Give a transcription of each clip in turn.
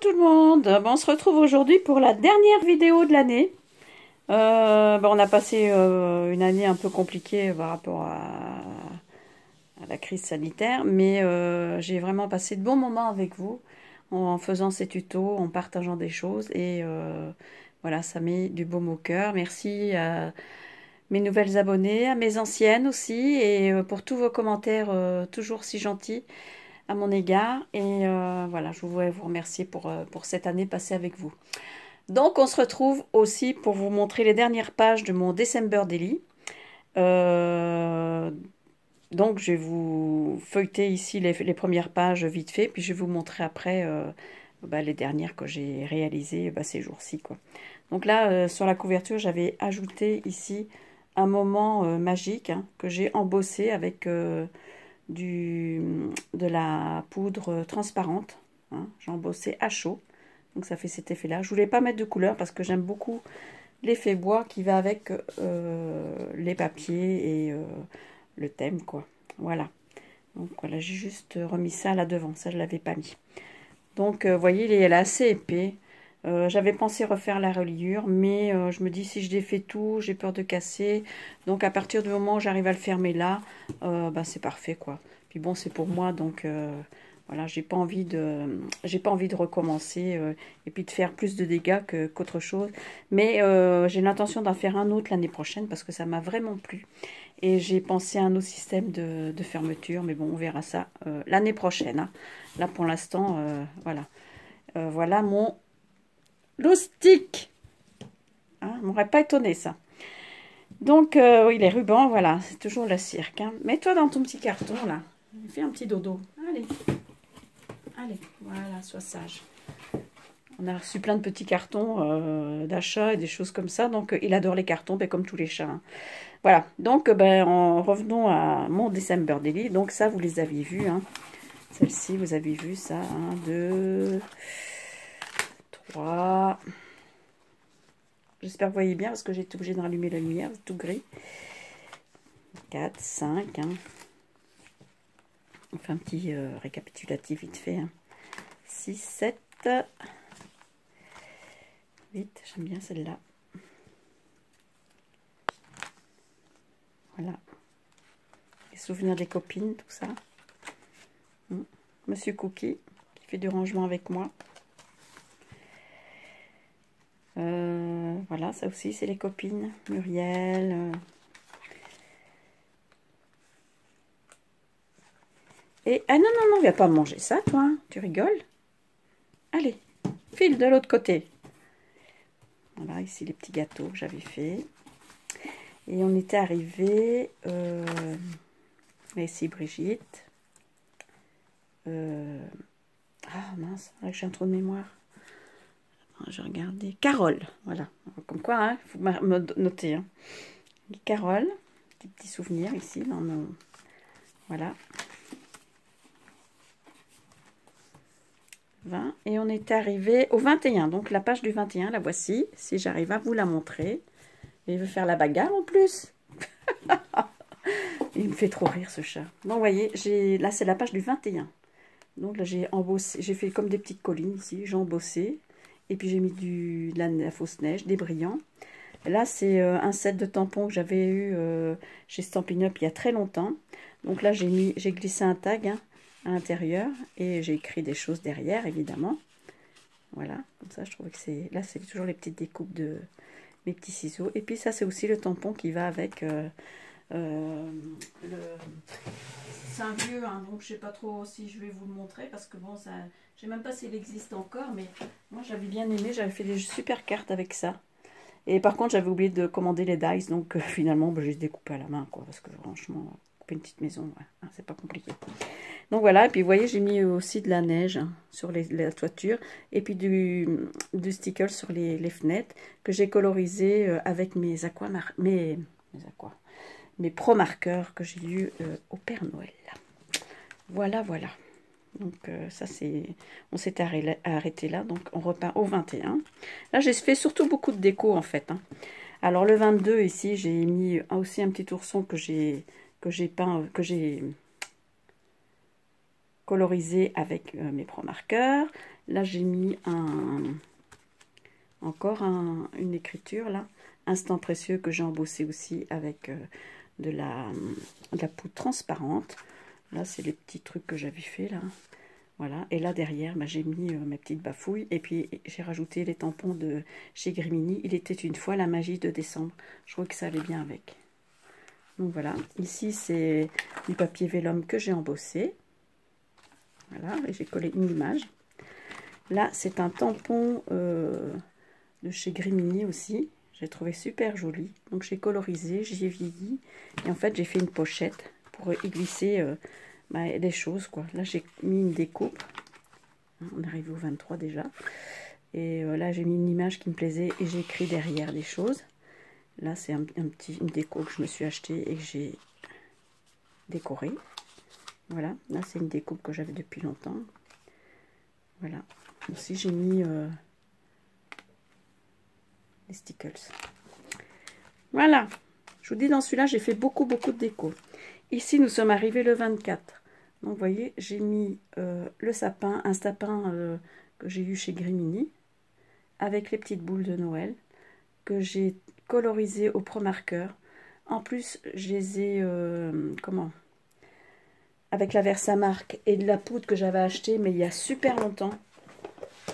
tout le monde, on se retrouve aujourd'hui pour la dernière vidéo de l'année. On a passé une année un peu compliquée par rapport à la crise sanitaire, mais j'ai vraiment passé de bons moments avec vous en faisant ces tutos, en partageant des choses et voilà, ça met du baume au cœur. Merci à mes nouvelles abonnées, à mes anciennes aussi et pour tous vos commentaires toujours si gentils à mon égard. Et voilà, je voulais vous remercier pour cette année passée avec vous. Donc, on se retrouve aussi pour vous montrer les dernières pages de mon December Daily. Donc, je vais vous feuilleter ici les premières pages vite fait, puis je vais vous montrer après les dernières que j'ai réalisées ces jours-ci, quoi. Donc là, sur la couverture, j'avais ajouté ici un moment magique que j'ai embossé avec de la poudre transparente. J'ai embossé à chaud. Donc ça fait cet effet-là. Je voulais pas mettre de couleur parce que j'aime beaucoup l'effet bois qui va avec les papiers et le thème, quoi. Voilà. Donc voilà, j'ai juste remis ça là devant. Ça, je l'avais pas mis. Donc, vous voyez, elle est assez épais. J'avais pensé refaire la reliure, mais je me dis si je défais tout, j'ai peur de casser. Donc à partir du moment où j'arrive à le fermer là, c'est parfait, quoi. Puis bon, c'est pour moi, donc voilà, j'ai pas envie de recommencer et puis de faire plus de dégâts qu'autre chose. Mais j'ai l'intention d'en faire un autre l'année prochaine parce que ça m'a vraiment plu. Et j'ai pensé à un autre système de fermeture, mais bon, on verra ça l'année prochaine. Là, pour l'instant, voilà. Voilà mon loustic. M'aurait pas étonné, ça. Donc, oui, les rubans, voilà, c'est toujours le cirque. Mets-toi dans ton petit carton, là. Fais un petit dodo. Allez. Allez, voilà, sois sage. On a reçu plein de petits cartons d'achat et des choses comme ça. Donc, il adore les cartons, comme tous les chats. Voilà, donc en revenons à mon December Daily. Donc ça, vous les aviez vus. Celle-ci, vous avez vu ça. 1, 2, 3. J'espère que vous voyez bien parce que j'ai été obligée de rallumer la lumière. C'est tout gris. 4, 5. On fait un petit récapitulatif vite fait. 6, 7. 8. J'aime bien celle-là. Voilà. Les souvenirs des copines, tout ça. Monsieur Cookie, qui fait du rangement avec moi. Voilà, ça aussi, c'est les copines. Muriel. Et, ah non, non, non, viens pas manger ça, toi. Tu rigoles? Allez, file de l'autre côté. Voilà, ici, les petits gâteaux que j'avais fait. Et on était arrivé... ici, Brigitte. Ah, mince, là, j'ai un trou de mémoire. J'ai regardé. Carole, voilà. Comme quoi, il faut me noter. Carole, des petits souvenirs ici. Dans nos... Voilà. 20. Et on est arrivé au 21. Donc la page du 21, la voici. Si j'arrive à vous la montrer. Et il veut faire la bagarre en plus. Il me fait trop rire ce chat. Donc vous voyez, là c'est la page du 21. Donc là j'ai embossé, j'ai fait comme des petites collines ici. J'ai embossé. Et puis j'ai mis de la fausse neige, des brillants. Là, c'est un set de tampons que j'avais eu chez Stampin' Up il y a très longtemps. Donc là, j'ai glissé un tag à l'intérieur et j'ai écrit des choses derrière, évidemment. Voilà, comme ça, je trouvais que c'est... Là, c'est toujours les petites découpes de mes petits ciseaux. Et puis ça, c'est aussi le tampon qui va avec c'est un vieux, donc je sais pas trop si je vais vous le montrer parce que bon, ça, je sais même pas s'il existe encore, mais moi j'avais bien aimé, j'avais fait des super cartes avec ça. Et par contre, j'avais oublié de commander les dice, donc finalement, j'ai découpé à la main, quoi, parce que franchement, couper une petite maison, ouais, c'est pas compliqué. Donc voilà, et puis vous voyez, j'ai mis aussi de la neige sur la toiture, et puis du sticker sur les fenêtres, que j'ai colorisé avec mes pro marqueurs que j'ai eu au Père Noël. Voilà, voilà. Donc ça c'est, on s'est arrêté là, donc on repart au 21. Là j'ai fait surtout beaucoup de déco en fait. Alors le 22 ici j'ai mis aussi un petit ourson que j'ai peint, colorisé avec mes pro-marqueurs. Là, j'ai mis encore une écriture, là. Instant précieux, que j'ai embossé aussi avec de la poudre transparente. Là, c'est les petits trucs que j'avais fait, là. Voilà. Et là, derrière, bah, j'ai mis mes petites bafouilles. Et puis, j'ai rajouté les tampons de chez Grimini. Il était une fois la magie de décembre. Je trouve que ça allait bien avec. Donc, voilà. Ici, c'est du papier vélum que j'ai embossé. Voilà. Et j'ai collé une image. Là, c'est un tampon de chez Grimini aussi. J'ai trouvé super joli. Donc, j'ai colorisé, j'y ai vieilli. Et en fait, j'ai fait une pochette pour y glisser des choses, quoi. Là, j'ai mis une découpe. On arrive au 23 déjà. Et là, j'ai mis une image qui me plaisait et j'ai écrit derrière des choses. Là, c'est une déco que je me suis achetée et que j'ai décorée. Voilà. Là, c'est une découpe que j'avais depuis longtemps. Voilà. Aussi, j'ai mis les stickers. Voilà. Je vous dis, dans celui-là, j'ai fait beaucoup de déco. Ici, nous sommes arrivés le 24. Donc, vous voyez, j'ai mis le sapin, un sapin que j'ai eu chez Grimini, avec les petites boules de Noël, que j'ai colorisé au pro-marqueur. En plus, je les ai, avec la Versamark et de la poudre que j'avais achetée, mais il y a super longtemps.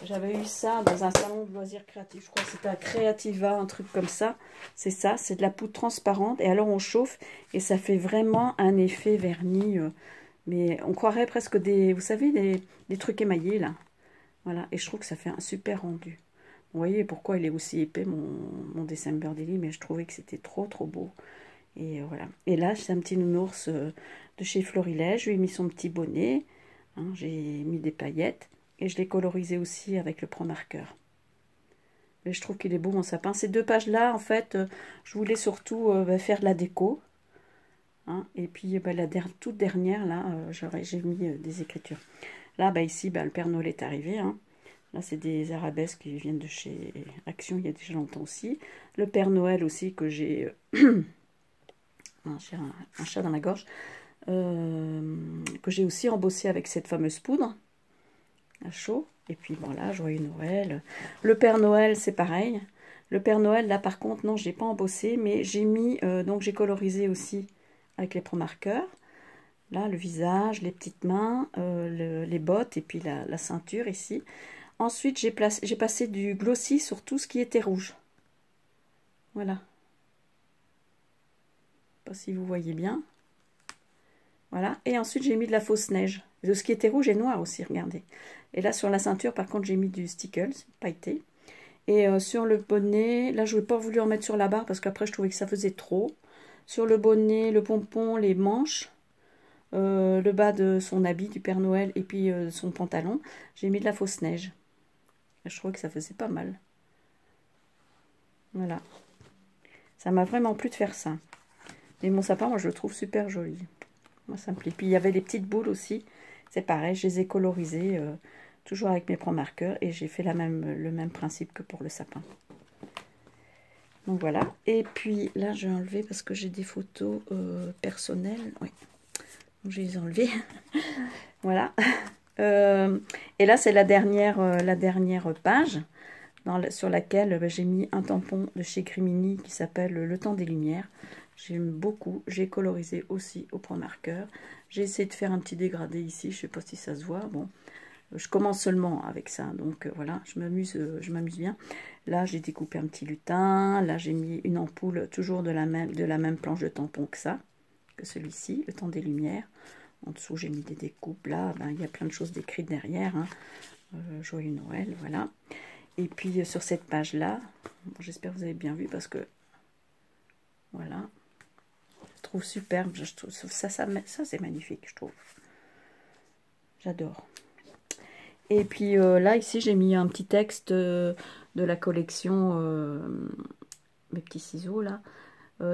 J'avais eu ça dans un salon de loisirs créatifs. Je crois que c'était un Creativa, un truc comme ça. C'est ça, c'est de la poudre transparente. Et alors on chauffe et ça fait vraiment un effet vernis. Mais on croirait presque vous savez, des trucs émaillés là. Voilà, et je trouve que ça fait un super rendu. Vous voyez pourquoi il est aussi épais, mon December Daily, mais je trouvais que c'était trop beau. Et voilà. Et là, c'est un petit nounours de chez Florilège. Je lui ai mis son petit bonnet. Hein, j'ai mis des paillettes. Et je l'ai colorisé aussi avec le pro-marqueur. Mais je trouve qu'il est beau, mon sapin. Ces deux pages-là, en fait, je voulais surtout faire de la déco. Hein, et puis, la toute dernière, là, j'ai mis des écritures. Là, ici, le Père Noël est arrivé. Hein. Là, c'est des arabesques qui viennent de chez Action, il y a déjà longtemps aussi. Le Père Noël aussi, que j'ai... j'ai un chat dans la gorge. Que j'ai aussi embossé avec cette fameuse poudre. À chaud. Et puis bon là, joyeux Noël. Le Père Noël, c'est pareil. Le Père Noël, là par contre, non, j'ai pas embossé, mais j'ai mis, donc j'ai colorisé aussi avec les pro-marqueurs. Là, le visage, les petites mains, les bottes et puis la ceinture ici. Ensuite, j'ai passé du glossy sur tout ce qui était rouge. Voilà. Je sais pas si vous voyez bien. Voilà. Et ensuite, j'ai mis de la fausse neige. De ce qui était rouge et noir aussi, regardez. Et là, sur la ceinture, par contre, j'ai mis du stickles pailleté. Et sur le bonnet, là, je n'ai pas voulu en mettre sur la barre parce qu'après, je trouvais que ça faisait trop. Sur le bonnet, le pompon, les manches, le bas de son habit du Père Noël et puis son pantalon, j'ai mis de la fausse neige. Et je trouvais que ça faisait pas mal. Voilà. Ça m'a vraiment plu de faire ça. Et mon sapin, moi, je le trouve super joli. Moi, ça me plaît. Puis, il y avait les petites boules aussi. C'est pareil, je les ai colorisées toujours avec mes pro-marqueurs et j'ai fait le même principe que pour le sapin. Donc voilà. Et puis là, je vais enlever parce que j'ai des photos personnelles. Oui. Donc je vais les enlever. Voilà. Et là, c'est la dernière page sur laquelle j'ai mis un tampon de chez Grimini qui s'appelle Le Temps des Lumières. J'aime beaucoup. J'ai colorisé aussi au pro-marqueur. J'ai essayé de faire un petit dégradé ici. Je ne sais pas si ça se voit. Bon, je commence seulement avec ça. Donc voilà, je m'amuse bien. Là, j'ai découpé un petit lutin. Là, j'ai mis une ampoule toujours de la même planche de tampon que celui-ci, Le Temps des Lumières. En dessous, j'ai mis des découpes. Là, il y a plein de choses décrites derrière. Hein. Joyeux Noël, voilà. Et puis sur cette page-là, bon, j'espère que vous avez bien vu parce que voilà. Je trouve superbe, je trouve ça c'est magnifique, je trouve. J'adore. Et puis là, ici, j'ai mis un petit texte de la collection, mes petits ciseaux, là.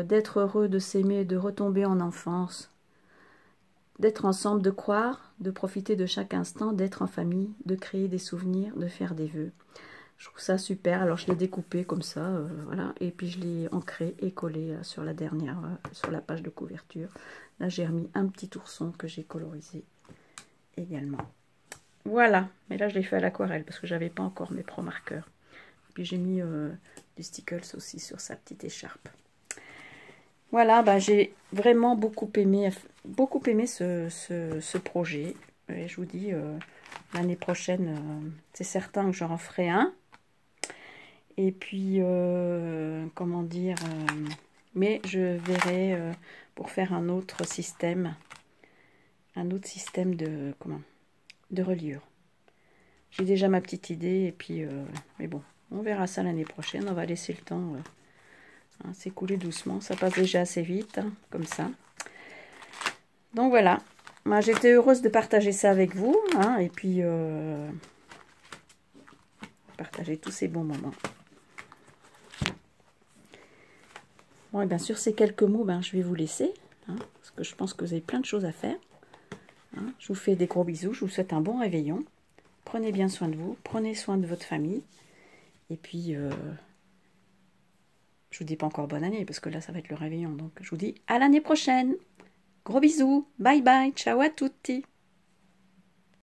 D'être heureux, de s'aimer, de retomber en enfance. D'être ensemble, de croire, de profiter de chaque instant, d'être en famille, de créer des souvenirs, de faire des vœux. Je trouve ça super. Alors, je l'ai découpé comme ça, voilà. Et puis, je l'ai ancré et collé sur la page de couverture. Là, j'ai remis un petit ourson que j'ai colorisé. également. Voilà, mais là je l'ai fait à l'aquarelle parce que j'avais pas encore mes pro marqueurs. Puis j'ai mis du stickles aussi sur sa petite écharpe. Voilà, bah, j'ai vraiment beaucoup aimé ce projet. Et je vous dis, l'année prochaine, c'est certain que j'en ferai un. Et puis, comment dire, mais je verrai pour faire un autre système de reliure. J'ai déjà ma petite idée, et puis, mais bon, on verra ça l'année prochaine. On va laisser le temps s'écouler doucement. Ça passe déjà assez vite, hein, comme ça. Donc voilà, moi j'étais heureuse de partager ça avec vous, hein, et puis partager tous ces bons moments. Bon, et bien sur ces quelques mots, ben, je vais vous laisser, hein, parce que je pense que vous avez plein de choses à faire. Hein. Je vous fais des gros bisous, je vous souhaite un bon réveillon. Prenez bien soin de vous, prenez soin de votre famille. Et puis, je vous dis pas encore bonne année, parce que là, ça va être le réveillon. Donc, je vous dis à l'année prochaine. Gros bisous, bye bye, ciao à tutti.